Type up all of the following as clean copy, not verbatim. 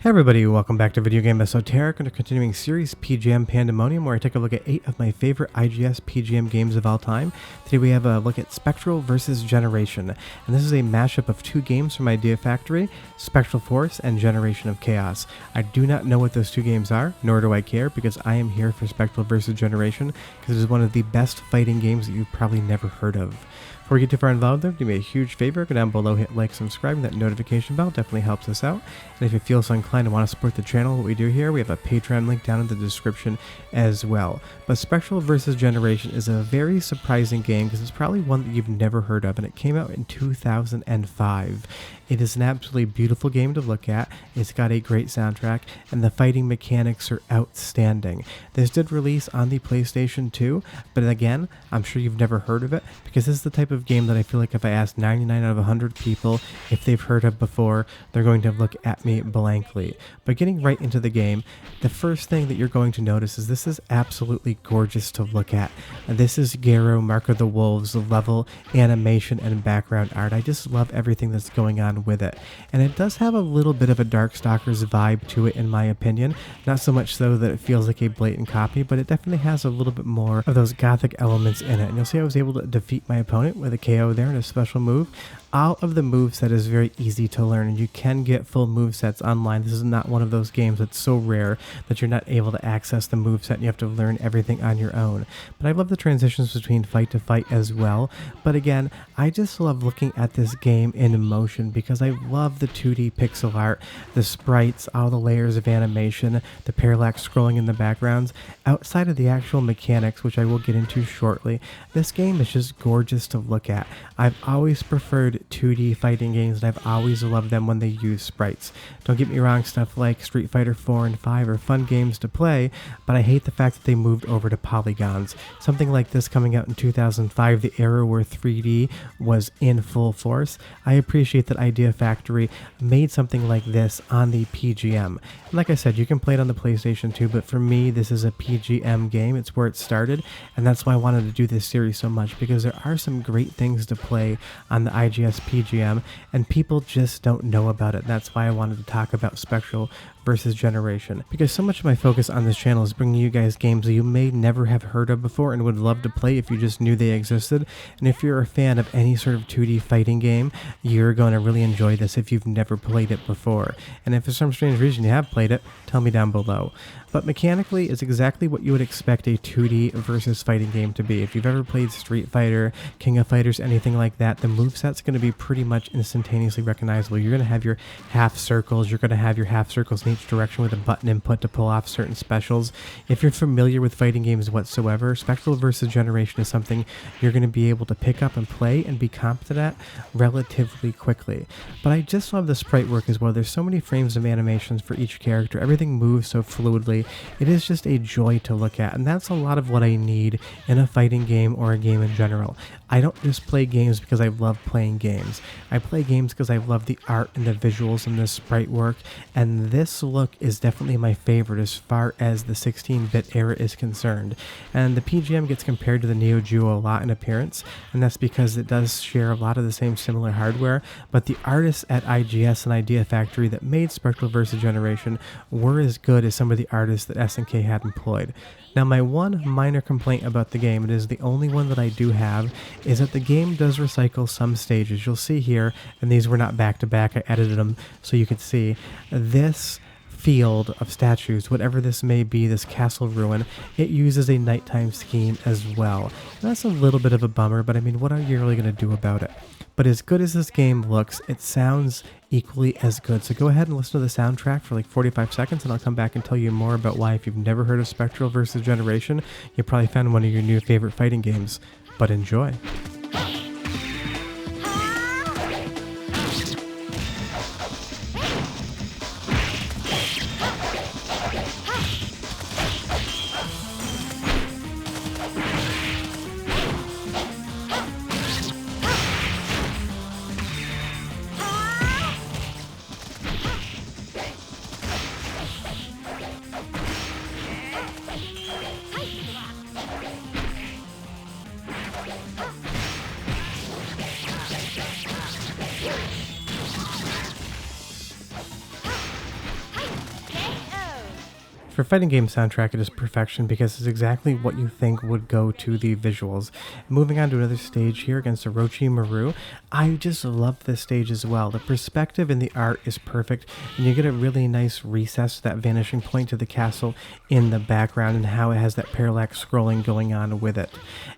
Hi everybody, welcome back to Video Game Esoteric and a continuing series PGM Pandemonium, where I take a look at 8 of my favorite IGS PGM games of all time. Today we have a look at Spectral versus Generation, and this is a mashup of 2 games from Idea Factory, Spectral Force and Generation of Chaos. I do not know what those 2 games are, nor do I care, because I am here for Spectral versus Generation, because it is one of the best fighting games that you've probably never heard of. Before we get too far involved though, do me a huge favor, go down below, hit like, subscribe, and that notification bell definitely helps us out. And if you feel so inclined and want to support the channel, what we do here, we have a Patreon link down in the description as well. But Spectral vs. Generation is a very surprising game because it's probably one that you've never heard of, and it came out in 2005. It is an absolutely beautiful game to look at, it's got a great soundtrack, and the fighting mechanics are outstanding. This did release on the PlayStation 2, but again, I'm sure you've never heard of it, because this is the type of game that I feel like if I asked 99 out of 100 people if they've heard of before, they're going to look at me blankly. But getting right into the game, the first thing that you're going to notice is this is absolutely gorgeous to look at. This is Garo, Mark of the Wolves, level, animation, and background art. I just love everything that's going on with it. And it does have a little bit of a Darkstalkers vibe to it, in my opinion. Not so much so that it feels like a blatant copy, but it definitely has a little bit more of those gothic elements in it. And you'll see I was able to defeat my opponent with a KO there and a special move. All of the moveset is very easy to learn, and you can get full movesets online. This is not one of those games that's so rare that you're not able to access the moveset and you have to learn everything on your own. But I love the transitions between fight to fight as well. But again, I just love looking at this game in motion because I love the 2D pixel art, the sprites, all the layers of animation, the parallax scrolling in the backgrounds. Outside of the actual mechanics, which I will get into shortly, this game is just gorgeous to look at. I've always preferred 2D fighting games, and I've always loved them when they use sprites. Don't get me wrong, stuff like Street Fighter 4 and 5 are fun games to play, but I hate the fact that they moved over to polygons. Something like this coming out in 2005, the era where 3D was in full force. I appreciate that Idea Factory made something like this on the PGM. And like I said, you can play it on the PlayStation 2, but for me, this is a PGM game. It's where it started, and that's why I wanted to do this series so much, because there are some great things to play on the IGS PGM, and people just don't know about it. That's why I wanted to talk about Spectral versus Generation, because so much of my focus on this channel is bringing you guys games that you may never have heard of before and would love to play if you just knew they existed. And if you're a fan of any sort of 2D fighting game, you're going to really enjoy this if you've never played it before. And if for some strange reason you have played it, tell me down below. But mechanically, it's exactly what you would expect a 2D versus fighting game to be. If you've ever played Street Fighter, King of Fighters, anything like that, the moveset's going to be pretty much instantaneously recognizable. You're going to have your half circles, you're going to have your half circles in each direction with a button input to pull off certain specials. If you're familiar with fighting games whatsoever, Spectral vs. Generation is something you're going to be able to pick up and play and be competent at relatively quickly. But I just love the sprite work as well. There's so many frames of animations for each character. Everything moves so fluidly. It is just a joy to look at, and that's a lot of what I need in a fighting game or a game in general. I don't just play games because I love playing games. I play games because I love the art and the visuals and the sprite work, and this look is definitely my favorite as far as the 16-bit era is concerned. And the PGM gets compared to the Neo Geo a lot in appearance, and that's because it does share a lot of the same similar hardware, but the artists at IGS and Idea Factory that made Spectral vs. Generation were as good as some of the artists that SNK had employed. Now, my one minor complaint about the game, it is the only one that I do have, is that the game does recycle some stages. You'll see here, and these were not back-to-back, I edited them so you could see. This field of statues, whatever this may be, this castle ruin, it uses a nighttime scheme as well. And that's a little bit of a bummer, but I mean, what are you really going to do about it? But as good as this game looks, it sounds equally as good. So go ahead and listen to the soundtrack for like 45 seconds, and I'll come back and tell you more about why, if you've never heard of Spectral vs. Generation, you probably found one of your new favorite fighting games. But enjoy. For fighting game soundtrack, it is perfection because it's exactly what you think would go to the visuals. Moving on to another stage here against Orochimaru, I just love this stage as well. The perspective in the art is perfect, and you get a really nice recess to that vanishing point to the castle in the background and how it has that parallax scrolling going on with it.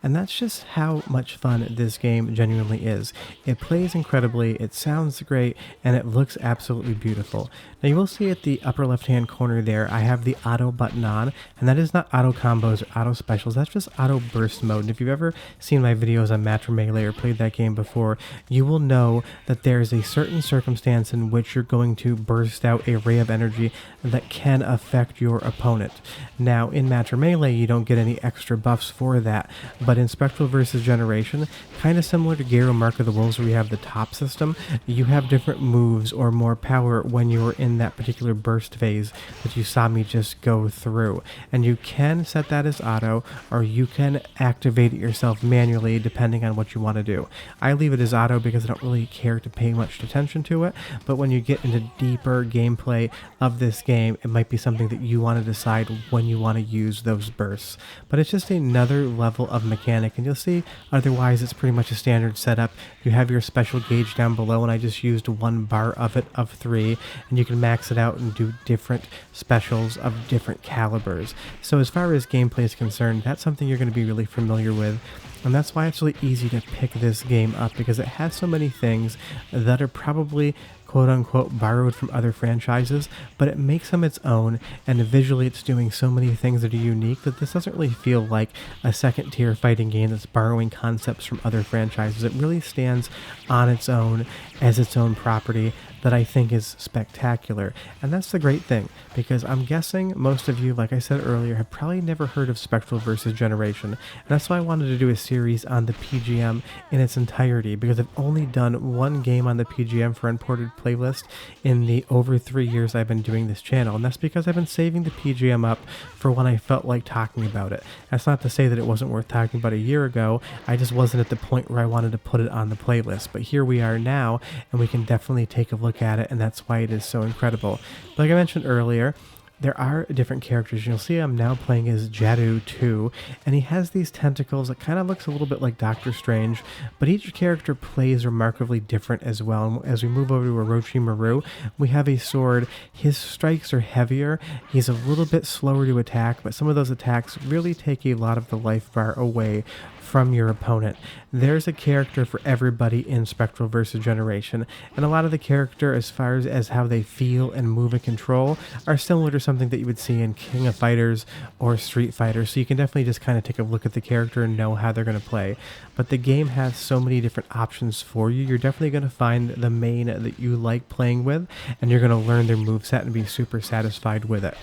And that's just how much fun this game genuinely is. It plays incredibly, it sounds great, and it looks absolutely beautiful. Now you will see at the upper left hand corner there, I have the auto button on, and that is not auto combos or auto specials, that's just auto burst mode. And if you've ever seen my videos on Match or Melee or played that game before, you will know that there's a certain circumstance in which you're going to burst out a ray of energy that can affect your opponent. Now in Match or Melee you don't get any extra buffs for that, but in Spectral versus Generation, kind of similar to Garo Mark of the Wolves where you have the top system, you have different moves or more power when you're in that particular burst phase that you saw me just go through. And you can set that as auto, or you can activate it yourself manually depending on what you want to do. I leave it as auto because I don't really care to pay much attention to it, but when you get into deeper gameplay of this game, it might be something that you want to decide when you want to use those bursts. But it's just another level of mechanic, and you'll see otherwise it's pretty much a standard setup. You have your special gauge down below, and I just used 1 bar of it of 3, and you can max it out and do different specials of different calibers. So as far as gameplay is concerned, that's something you're going to be really familiar with. And that's why it's really easy to pick this game up, because it has so many things that are probably quote-unquote borrowed from other franchises, but it makes them its own, and visually it's doing so many things that are unique that this doesn't really feel like a second-tier fighting game that's borrowing concepts from other franchises. It really stands on its own as its own property that I think is spectacular. And that's the great thing, because I'm guessing most of you, like I said earlier, have probably never heard of Spectral versus Generation, and that's why I wanted to do a series on the PGM in its entirety, because I've only done 1 game on the PGM for Unported Playlist in the over 3 years I've been doing this channel, and that's because I've been saving the PGM up for when I felt like talking about it. That's not to say that it wasn't worth talking about a year ago, I just wasn't at the point where I wanted to put it on the playlist, but here we are now, and we can definitely take a look at it, and that's why it is so incredible. Like I mentioned earlier, there are different characters. You'll see I'm now playing as Jadu 2, and he has these tentacles that kind of looks a little bit like Doctor Strange, but each character plays remarkably different as well. And as we move over to Orochimaru, we have a sword. His strikes are heavier, he's a little bit slower to attack, but some of those attacks really take a lot of the life bar away from your opponent. There's a character for everybody in Spectral versus Generation, and a lot of the character as far as how they feel and move and control are similar to something that you would see in King of Fighters or Street Fighter, so you can definitely just kind of take a look at the character and know how they're going to play. But the game has so many different options for you. You're definitely going to find the main that you like playing with, and you're going to learn their moveset and be super satisfied with it.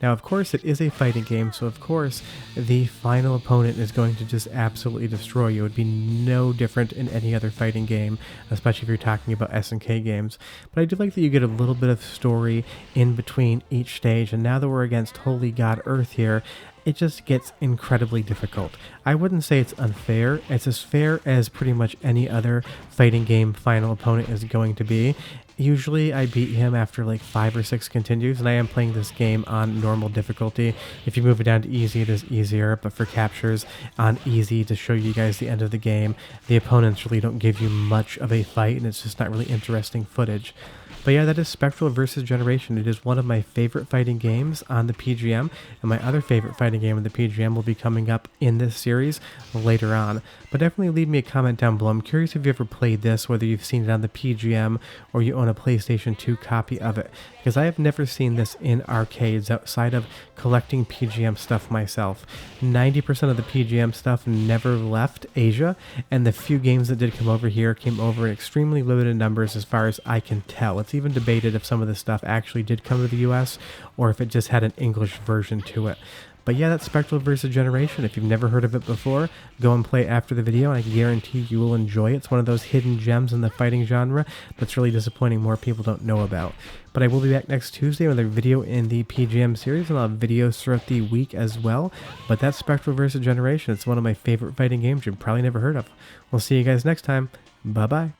Now, of course, it is a fighting game, so of course, the final opponent is going to just absolutely destroy you. It would be no different in any other fighting game, especially if you're talking about SNK games. But I do like that you get a little bit of story in between each stage, and now that we're against Holy God Earth here, it just gets incredibly difficult. I wouldn't say it's unfair. It's as fair as pretty much any other fighting game final opponent is going to be. Usually I beat him after like 5 or 6 continues, and I am playing this game on normal difficulty. If you move it down to easy, it is easier, but for captures on easy to show you guys the end of the game, the opponents really don't give you much of a fight, and it's just not really interesting footage. But yeah, that is Spectral versus Generation. It is one of my favorite fighting games on the PGM, and my other favorite fighting game on the PGM will be coming up in this series later on. But definitely leave me a comment down below. I'm curious if you ever played this, whether you've seen it on the PGM or you own a PlayStation 2 copy of it, because I have never seen this in arcades outside of collecting PGM stuff myself. 90% of the PGM stuff never left Asia, and the few games that did come over here came over in extremely limited numbers as far as I can tell. It's even debated if some of this stuff actually did come to the US or if it just had an English version to it. But yeah, that's Spectral versus Generation. If you've never heard of it before, go and play it after the video, and I guarantee you will enjoy it. It's one of those hidden gems in the fighting genre that's really disappointing more people don't know about. But I will be back next Tuesday with a video in the PGM series, and I'll have videos throughout the week as well. But that's Spectral versus Generation. It's one of my favorite fighting games you've probably never heard of. We'll see you guys next time. Bye-bye.